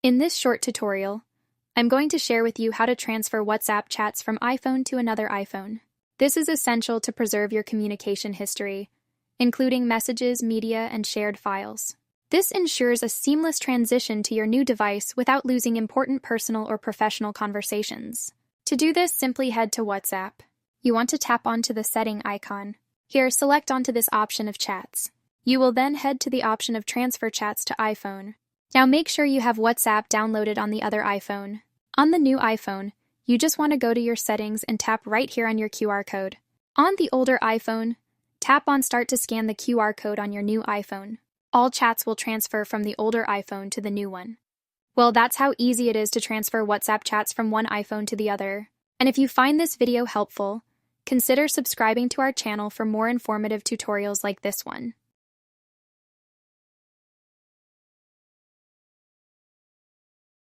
In this short tutorial, I'm going to share with you how to transfer WhatsApp chats from iPhone to another iPhone. This is essential to preserve your communication history, including messages, media, and shared files. This ensures a seamless transition to your new device without losing important personal or professional conversations. To do this, simply head to WhatsApp. You want to tap onto the setting icon. Here, select onto this option of chats. You will then head to the option of transfer chats to iPhone. Now make sure you have WhatsApp downloaded on the other iPhone. On the new iPhone, you just want to go to your settings and tap right here on your QR code. On the older iPhone, tap on Start to scan the QR code on your new iPhone. All chats will transfer from the older iPhone to the new one. Well, that's how easy it is to transfer WhatsApp chats from one iPhone to the other. And if you find this video helpful, consider subscribing to our channel for more informative tutorials like this one.